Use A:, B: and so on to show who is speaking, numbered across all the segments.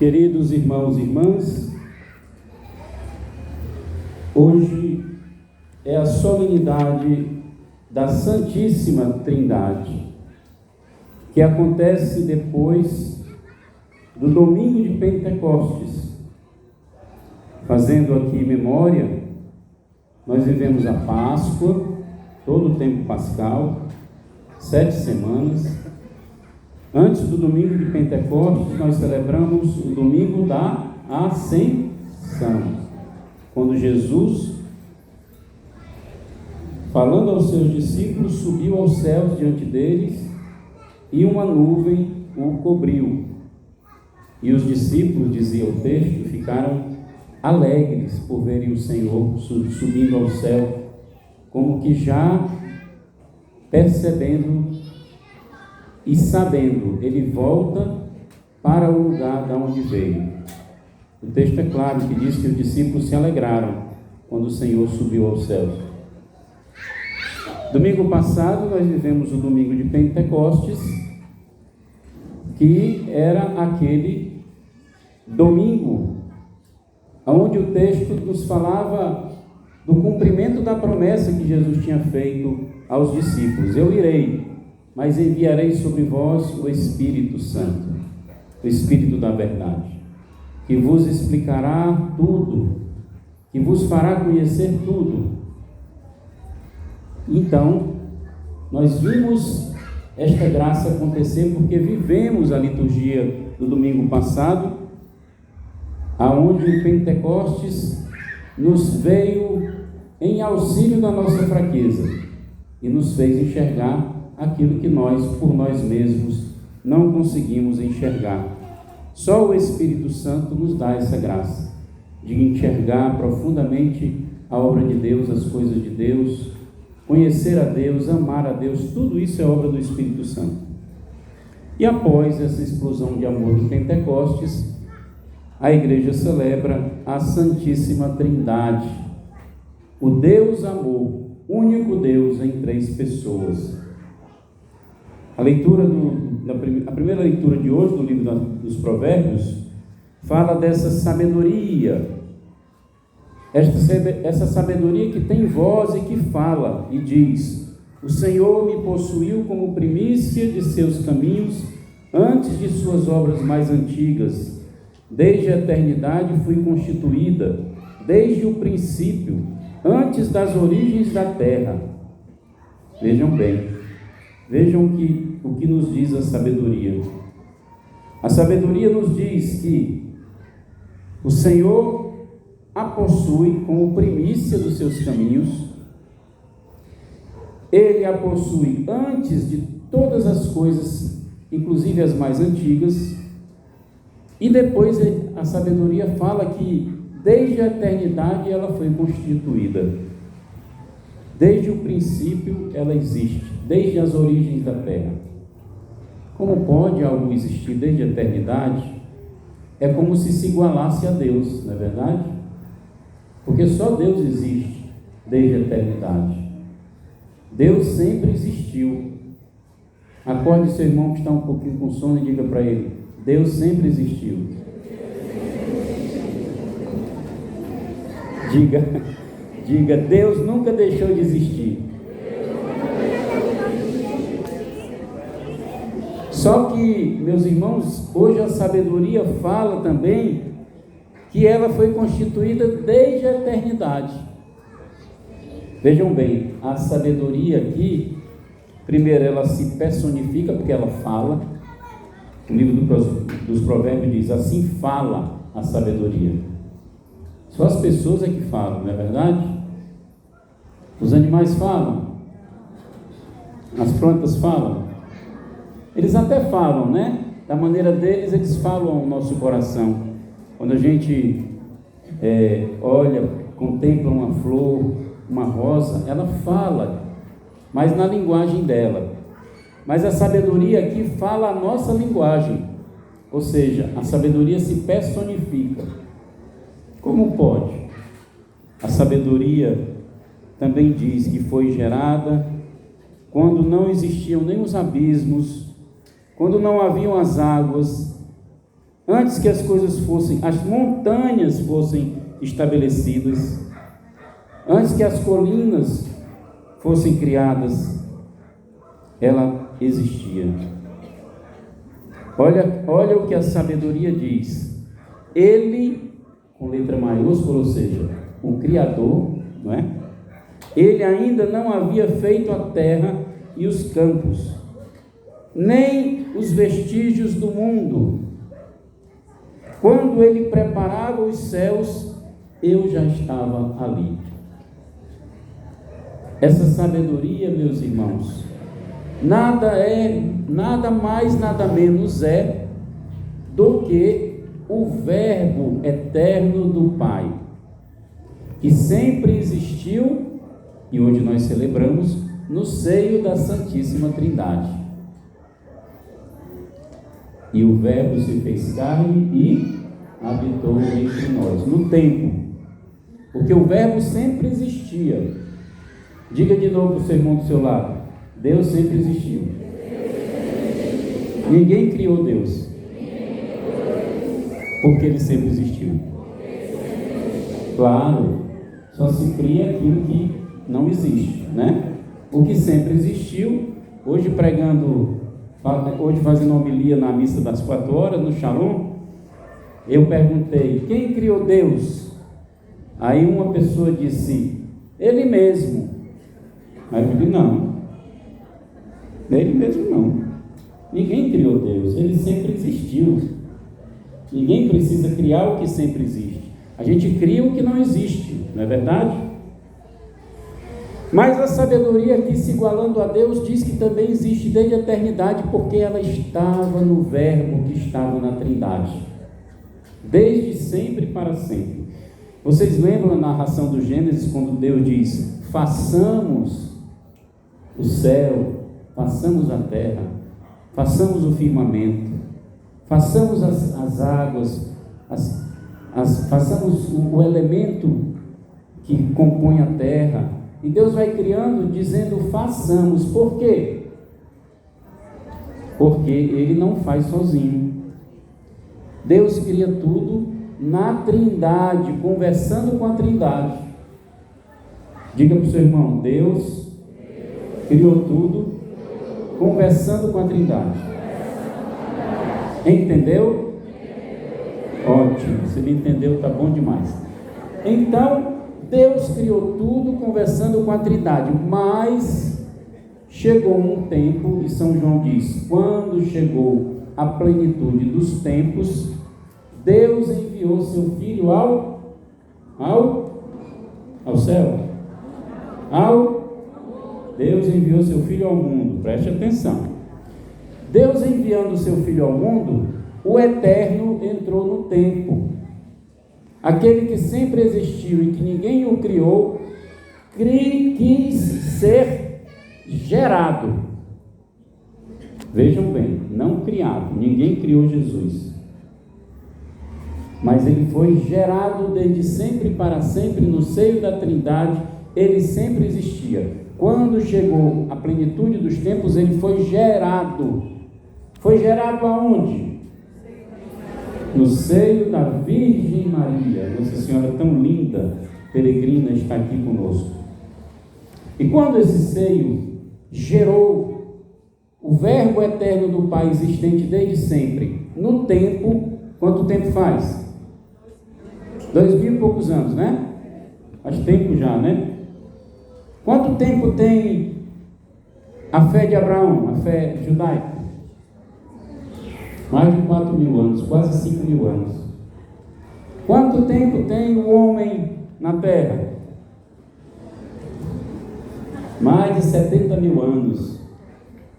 A: Queridos irmãos e irmãs, hoje é a solenidade da Santíssima Trindade, que acontece depois do domingo de Pentecostes. Fazendo aqui memória, nós vivemos a Páscoa, todo o tempo pascal, 7 semanas. Antes do domingo de Pentecostes, nós celebramos o domingo da Ascensão, quando Jesus, falando aos seus discípulos, subiu aos céus diante deles e uma nuvem o cobriu. E os discípulos, dizia o texto, ficaram alegres por verem o Senhor subindo ao céu, como que já percebendo e sabendo, ele volta para o lugar de onde veio. O texto é claro que diz que os discípulos se alegraram quando o Senhor subiu ao céu. Domingo passado nós vivemos o domingo de Pentecostes, que era aquele domingo onde o texto nos falava do cumprimento da promessa que Jesus tinha feito aos discípulos: eu irei, mas enviarei sobre vós o Espírito Santo, o Espírito da verdade, que vos explicará tudo, que vos fará conhecer tudo. Então, nós vimos esta graça acontecer porque vivemos a liturgia do domingo passado, aonde Pentecostes nos veio em auxílio da nossa fraqueza e nos fez enxergar aquilo que nós, por nós mesmos, não conseguimos enxergar. Só o Espírito Santo nos dá essa graça de enxergar profundamente a obra de Deus, as coisas de Deus, conhecer a Deus, amar a Deus. Tudo isso é obra do Espírito Santo. E após essa explosão de amor do Pentecostes, a igreja celebra a Santíssima Trindade, o Deus amor, único Deus em 3 pessoas. A primeira leitura de hoje do livro dos Provérbios fala dessa sabedoria, essa sabedoria que tem voz e que fala e diz: o Senhor me possuiu como primícia de seus caminhos, antes de suas obras mais antigas. Desde a eternidade fui constituída, desde o princípio, antes das origens da terra. Vejam bem, vejam o que nos diz a sabedoria. A sabedoria nos diz que o Senhor a possui como primícia dos seus caminhos. Ele a possui antes de todas as coisas, inclusive as mais antigas. E depois a sabedoria fala que desde a eternidade ela foi constituída. Desde o princípio ela existe, desde as origens da terra. Como pode algo existir desde a eternidade? É como se igualasse a Deus, não é verdade? Porque só Deus existe desde a eternidade. Deus sempre existiu. Acorde seu irmão que está um pouquinho com sono e diga para ele: Deus sempre existiu. Diga, Deus nunca deixou de existir. Só que, meus irmãos, hoje a sabedoria fala também que ela foi constituída desde a eternidade. Vejam bem, a sabedoria aqui, primeiro ela se personifica porque ela fala. O livro dos Provérbios diz: assim fala a sabedoria. Só as pessoas é que falam, não é verdade? Os animais falam, as plantas falam, eles até falam, né? Da maneira deles, eles falam ao nosso coração. Quando a gente olha, contempla uma flor, uma rosa, ela fala, mas na linguagem dela. Mas a sabedoria aqui fala a nossa linguagem, ou seja, a sabedoria se personifica. Como pode? A sabedoria também diz que foi gerada quando não existiam nem os abismos, quando não haviam as águas, antes que as coisas fossem, as montanhas fossem estabelecidas, antes que as colinas fossem criadas, ela existia. Olha o que a sabedoria diz. Ele, com letra maiúscula, ou seja, o Criador, não é? Ele ainda não havia feito a terra e os campos, nem os vestígios do mundo. Quando ele preparava os céus, eu já estava ali. Essa sabedoria, meus irmãos, nada mais, nada menos é do que o Verbo eterno do Pai, que sempre existiu e hoje nós celebramos no seio da Santíssima Trindade. E o Verbo se fez carne e habitou entre nós, no tempo, porque o Verbo sempre existia. Diga de novo para o seu irmão do seu lado: Deus sempre existiu. Ninguém criou Deus, porque Ele sempre existiu. Claro, só se cria aquilo que não existe, né? O que sempre existiu. Hoje fazendo homilia na missa das 4 horas, no Shalom, eu perguntei: quem criou Deus? Aí uma pessoa disse: Ele mesmo. Aí eu disse: não, Ele mesmo não. Ninguém criou Deus, Ele sempre existiu. Ninguém precisa criar o que sempre existe. A gente cria o que não existe, não é verdade? Mas a sabedoria aqui, se igualando a Deus, diz que também existe desde a eternidade, porque ela estava no Verbo que estava na Trindade, desde sempre para sempre. Vocês lembram a narração do Gênesis, quando Deus diz: façamos o céu, façamos a terra, façamos o firmamento, façamos as águas, façamos o elemento que compõe a terra. E Deus vai criando, dizendo façamos. Por quê? Porque Ele não faz sozinho. Deus cria tudo na Trindade, conversando com a Trindade. Diga para o seu irmão: Deus criou tudo conversando com a Trindade. Entendeu? Ótimo, se ele entendeu, está bom demais. Então, Deus criou tudo conversando com a Trindade, mas chegou um tempo, e São João diz: quando chegou a plenitude dos tempos, Deus enviou seu Filho ao céu. Deus enviou seu Filho ao mundo. Preste atenção. Deus enviando seu Filho ao mundo, o Eterno entrou no tempo. Aquele que sempre existiu e que ninguém o criou, quis ser gerado. Vejam bem, não criado. Ninguém criou Jesus, mas ele foi gerado desde sempre para sempre no seio da Trindade. Ele sempre existia. Quando chegou a plenitude dos tempos, ele foi gerado. Foi gerado aonde? No seio da Virgem Maria. Nossa Senhora tão linda, peregrina, está aqui conosco. E quando esse seio gerou o Verbo eterno do Pai, existente desde sempre, no tempo, quanto tempo faz? 2000 e poucos anos, né? Faz tempo já, né? Quanto tempo tem a fé de Abraão, a fé judaica? Mais de 4.000 anos, quase 5.000 anos. Quanto tempo tem o homem na terra? Mais de 70.000 anos.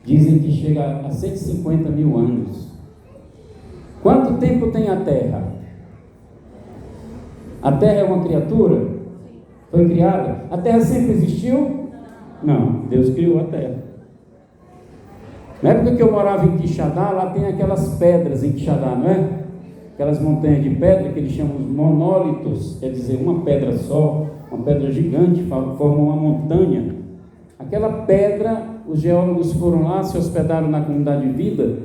A: Dizem que chega a 150.000 anos. Quanto tempo tem a terra? A terra é uma criatura? Foi criada? A terra sempre existiu? Não, Deus criou a terra. Na época que eu morava em Quixadá, lá tem aquelas pedras em Quixadá, não é? Aquelas montanhas de pedra que eles chamam de monólitos, quer dizer, uma pedra só, uma pedra gigante, forma uma montanha. Aquela pedra, os geólogos foram lá, se hospedaram na comunidade de vida.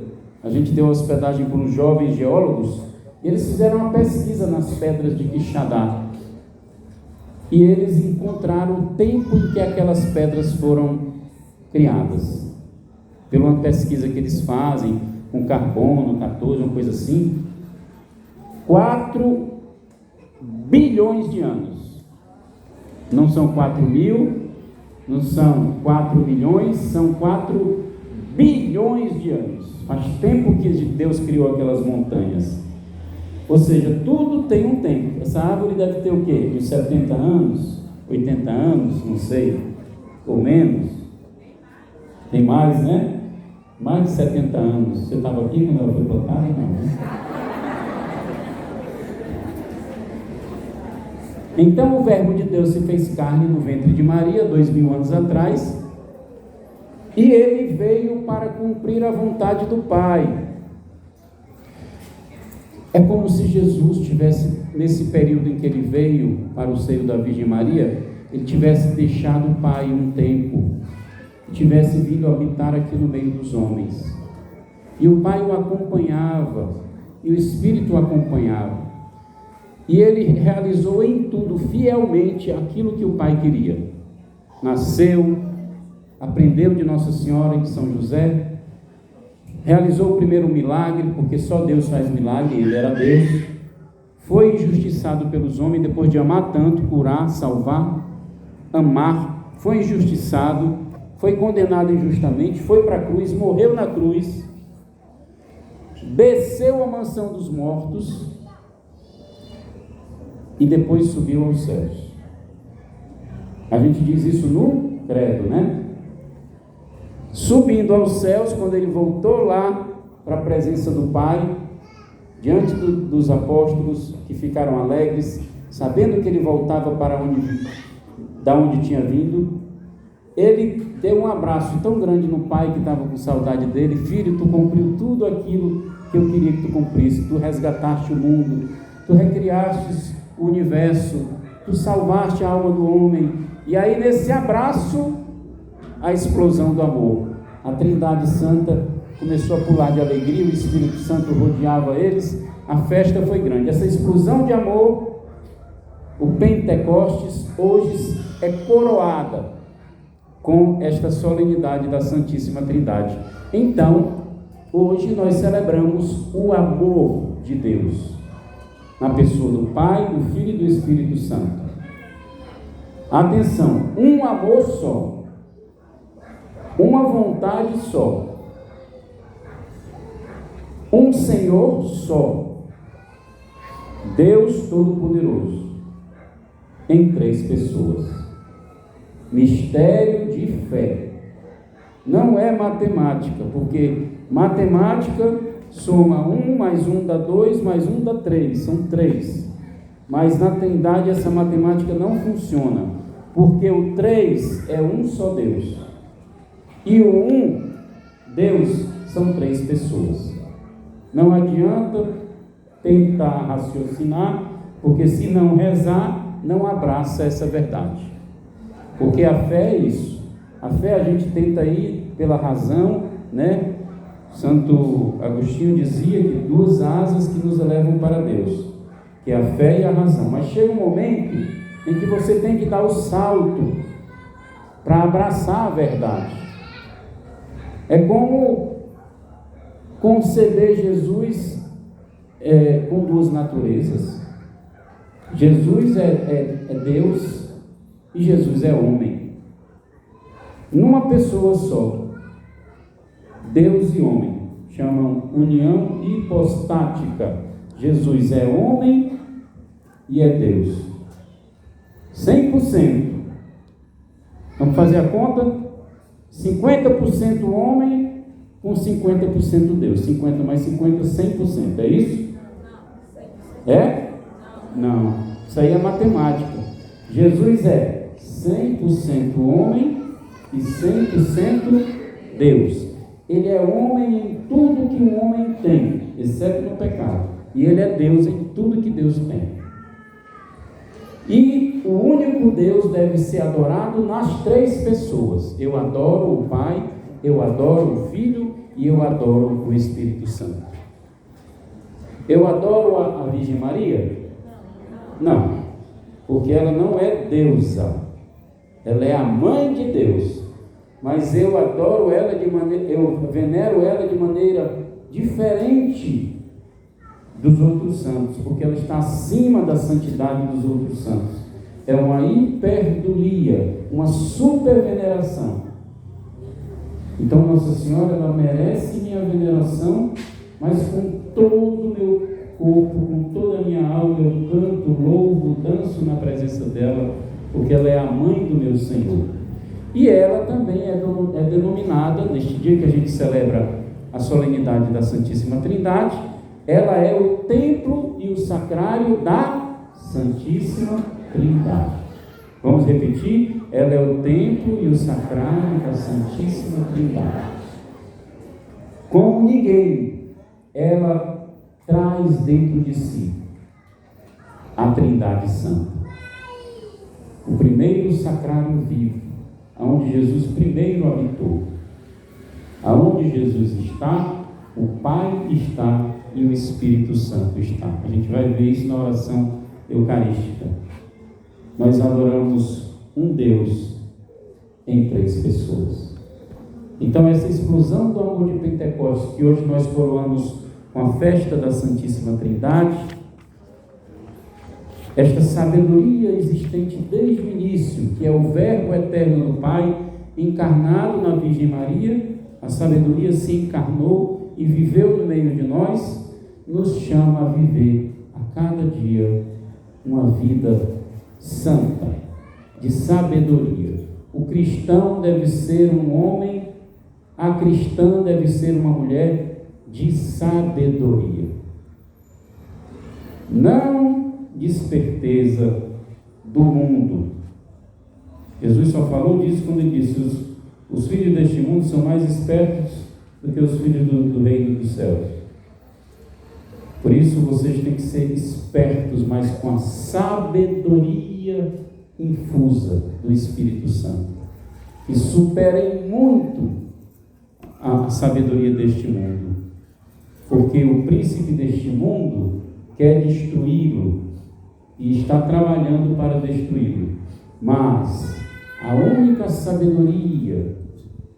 A: A gente deu hospedagem para uns jovens geólogos, Eles fizeram uma pesquisa nas pedras de Quixadá e eles encontraram o tempo em que aquelas pedras foram criadas. Por uma pesquisa que eles fazem com carbono 14, uma coisa assim, 4 bilhões de anos. Não são 4 mil, não são 4 milhões, são 4 bilhões de anos. Faz tempo que Deus criou aquelas montanhas. Ou seja, tudo tem um tempo. Essa árvore deve ter o quê? Uns 70 anos, 80 anos, não sei, ou menos. Tem mais, né? Mais de 70 anos. Você estava aqui quando ela foi plantada? Não, né? Então o verbo de Deus se fez carne no ventre de Maria, 2000 anos atrás, e ele veio para cumprir a vontade do Pai. É como se Jesus tivesse, nesse período em que ele veio para o seio da Virgem Maria, ele tivesse deixado o Pai um tempo, tivesse vindo habitar aqui no meio dos homens. E o Pai o acompanhava, e o Espírito o acompanhava. E ele realizou em tudo fielmente aquilo que o Pai queria. Nasceu, aprendeu de Nossa Senhora e de São José, realizou o primeiro milagre, porque só Deus faz milagre, ele era Deus. Foi injustiçado pelos homens, depois de amar tanto, curar, salvar, amar, foi injustiçado, foi condenado injustamente, foi para a cruz, morreu na cruz, desceu à mansão dos mortos, e depois subiu aos céus. A gente diz isso no credo, né? Subindo aos céus, quando ele voltou lá para a presença do Pai, diante dos apóstolos que ficaram alegres, sabendo que ele voltava da onde tinha vindo, ele deu um abraço tão grande no Pai que estava com saudade dele. Filho, tu cumpriu tudo aquilo que eu queria que tu cumprisse, tu resgataste o mundo, tu recriaste o universo, tu salvaste a alma do homem. E aí nesse abraço, a explosão do amor. A Trindade Santa começou a pular de alegria, o Espírito Santo rodeava eles, a festa foi grande. Essa explosão de amor, o Pentecostes, hoje é coroada com esta solenidade da Santíssima Trindade. Então, hoje nós celebramos o amor de Deus, na pessoa do Pai, do Filho e do Espírito Santo. Atenção, um amor só, uma vontade só, um Senhor só, Deus Todo-Poderoso, em 3 pessoas. Mistério de fé. Não é matemática, porque matemática soma 1 mais 1 dá 2, mais 1 dá 3, são 3. Mas na Trindade essa matemática não funciona, porque o 3 é um só Deus. E o 1, Deus, são 3 pessoas. Não adianta tentar raciocinar, porque se não rezar, não abraça essa verdade. Porque a fé é isso. A fé a gente tenta ir pela razão, né? Santo Agostinho dizia que 2 asas que nos levam para Deus, que é a fé e a razão. Mas chega um momento em que você tem que dar o salto para abraçar a verdade. É como conceber Jesus com 2 naturezas. Jesus é Deus e Jesus é homem. Numa pessoa só. Deus e homem, chamam união hipostática. Jesus é homem e é Deus, 100%. Vamos fazer a conta? 50% homem com 50% Deus. 50 mais 50, 100%, é isso? É? Não, isso aí é matemática. Jesus é 100% homem e 100% Deus. Ele é homem em tudo que um homem tem, exceto no pecado. E ele é Deus em tudo que Deus tem. E o único Deus deve ser adorado nas 3 pessoas. Eu adoro o Pai, eu adoro o Filho e eu adoro o Espírito Santo. Eu adoro a Virgem Maria? Não, porque ela não é deusa, ela é a mãe de Deus, mas eu adoro ela eu venero ela de maneira diferente dos outros santos, porque ela está acima da santidade dos outros santos. É uma hiperdulia, uma superveneração. Então Nossa Senhora, ela merece minha veneração, mas com todo o meu corpo, com toda a minha alma, eu canto, louvo, danço na presença dela, porque ela é a mãe do meu Senhor. E ela também é denominada, neste dia que a gente celebra a solenidade da Santíssima Trindade, ela é o templo e o sacrário da Santíssima Trindade. Vamos repetir? Ela é o templo e o sacrário da Santíssima Trindade. Como ninguém, ela traz dentro de si a Trindade Santa. O primeiro sacrário vivo, onde Jesus primeiro habitou. Aonde Jesus está, o Pai está e o Espírito Santo está. A gente vai ver isso na oração eucarística. Nós adoramos um Deus em 3 pessoas. Então essa explosão do amor de Pentecostes, que hoje nós coroamos com a festa da Santíssima Trindade, esta sabedoria existente desde o início, que é o Verbo eterno do Pai, encarnado na Virgem Maria, a sabedoria se encarnou e viveu no meio de nós, nos chama a viver a cada dia uma vida santa, de sabedoria. O cristão deve ser um homem, a cristã deve ser uma mulher de sabedoria. Não de esperteza do mundo. Jesus só falou disso quando ele disse: os filhos deste mundo são mais espertos do que os filhos do reino dos céus. Por isso vocês têm que ser espertos, mas com a sabedoria infusa do Espírito Santo, e superem muito a sabedoria deste mundo, porque o príncipe deste mundo quer destruí-lo e está trabalhando para destruí-lo. Mas a única sabedoria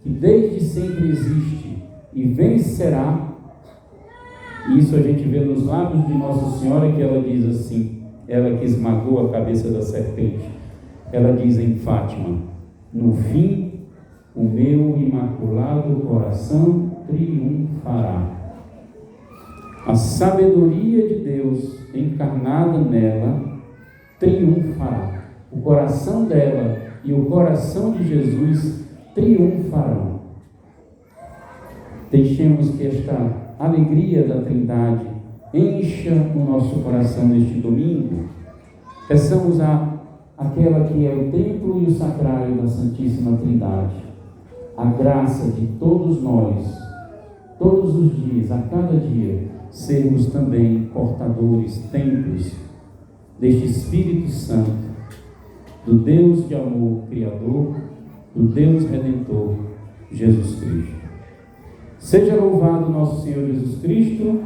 A: que desde sempre existe e vencerá, isso a gente vê nos lábios de Nossa Senhora, que ela diz assim, ela que esmagou a cabeça da serpente, ela diz em Fátima: no fim, o meu imaculado coração triunfará. A sabedoria de Deus encarnada nela triunfará. O coração dela e o coração de Jesus triunfarão. Deixemos que esta alegria da Trindade encha o nosso coração neste domingo. Peçamos àquela que é o templo e o sacrário da Santíssima Trindade a graça de todos nós, todos os dias, a cada dia, sermos também portadores, templos deste Espírito Santo, do Deus de amor Criador, do Deus Redentor, Jesus Cristo. Seja louvado nosso Senhor Jesus Cristo.